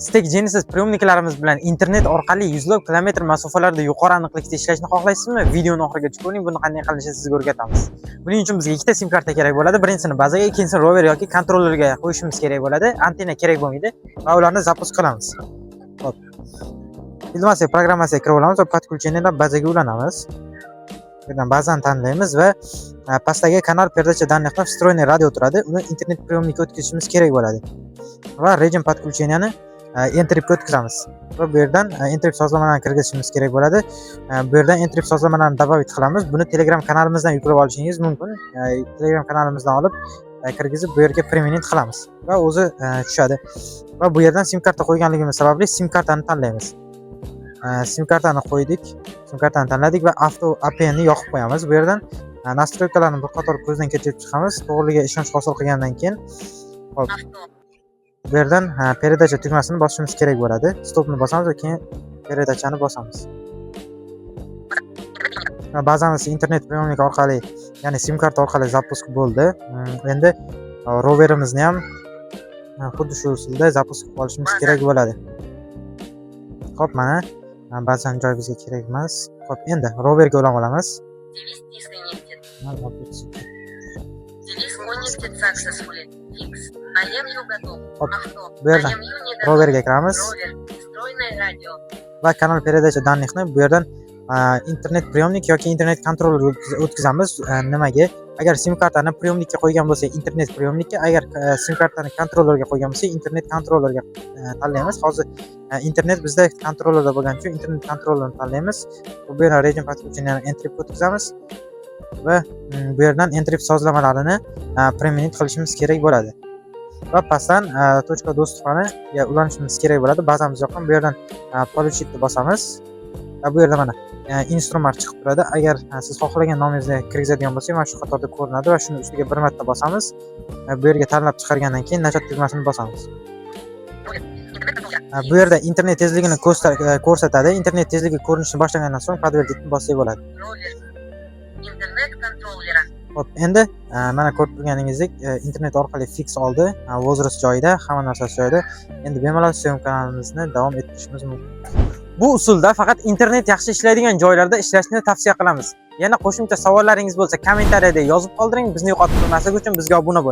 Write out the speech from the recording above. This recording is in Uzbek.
Stek Genesis priyomniklarimiz bilan internet orqali yuzlab kilometr masofalarda yuqori aniqlikda ishlashni xohlaysizmi? Videoni oxirigacha ko'ring, buni qanday qilishni sizga o'rgatamiz. Buning uchun bizga ikkita sim karta kerak bo'ladi. Birinchisini bazaga, ikkinchisini rover yoki kontrollerga qo'yishimiz kerak bo'ladi. Antenna kerak bo'lmaydi va ularni zapust qilamiz. Xo'p. Iltimos, programmasiga kirib olamiz va podключениyadan bazaga ulanamiz. Bundan bazani tanlaymiz va pastdagi kanal передача данныхdan встроенный radio turadi. Uni internet priyomnikka o'tkazishimiz kerak bo'ladi. Va rejim podключенияni entripga o'tkazamiz. Va bu yerdan entrip sozlamalarni kirgizishimiz kerak bo'ladi. Bu yerdan entrip sozlamalarni добавить qilamiz. Buni Telegram kanalimizdan yuklab olishingiz mumkin. Telegram kanalimizdan olib kirgizib bu yerga применить qilamiz va o'zi tushadi. Va bu yerdan sim karta qo'yganligimiz sababli sim kartani tanlaymiz. Sim kartani qo'ydik, sim kartani tanladik va auto APN ni yoqib qo'yamiz. Bu yerdan nastroykalarni bir qator ko'zdan kechirib chiqamiz. To'g'riligiga ishonch hosil qilgandan keyin hop bu yerdan передача tugmasini bosishimiz kerak bo'ladi. Stopni bosamiz va keyin передачani bosamiz. Bazamiz internet priyomnik orqali, ya'ni sim karta orqali zapusk bo'ldi. Endi roverimizni ham xuddi shu usulda zapusk qilib olishimiz kerak bo'ladi. Xo'p, mana ba'zan joy bizga kerak emas. Xo'p, endi roverga ulanib olamiz. Bu yerdan roverga kiramiz va kanal передача данныхni bu yerdan internet priyomnik yoki internet kontrollerga o'tkazamiz. Nimaga? Agar sim kartani priyomnikka qo'ygan bo'lsa, internet priyomnikka, agar sim kartani kontrollerga qo'ygan bo'lsa, internet kontrollerga tanlaymiz. Hozir internet bizda kontrollerda bo'lgani uchun internet kontrollerni tanlaymiz. Bu yerdan rejim podключениyani entrip o'tkazamiz va bu yerdan entrip sozlamalarini применить qilishimiz kerak bo'ladi. Va pastdan точка доступ'ga ulanishimiz kerak bo'ladi. Bazamiz yoqqan bu yerdan получить bosamiz. Va bu yerda mana instrument chiqib turadi. Agar siz xohlagan nomingizni kirgizadigan bo'lsangiz, mana shu qatorda ko'rinadi va shuni ustiga bir marta bosamiz. Bu yerga tanlab chiqargandan keyin nachot tugmasini bosamiz. Bu yerda internet tezligini ko'rsatadi. Internet tezligi ko'rinishni boshlagandan so'ng подтвердить bossak bo'ladi. Internet kontrollera. Hop, endi mana ko'rib turganingizdek internet orqali fix oldi. Возраст joyida, hamma narsasi joyida. Endi bemalol syomkalarimizni davom ettirishimiz mumkin. Bu usulda faqat internet yaxshi ishlaydigan joylarda ishlashni tavsiya qilamiz. Yana qo'shimcha savollaringiz bo'lsa, kommentariyada yozib qoldiring. Bizni yo'qotib qo'ymaslik uchun bizga obuna bo'ling.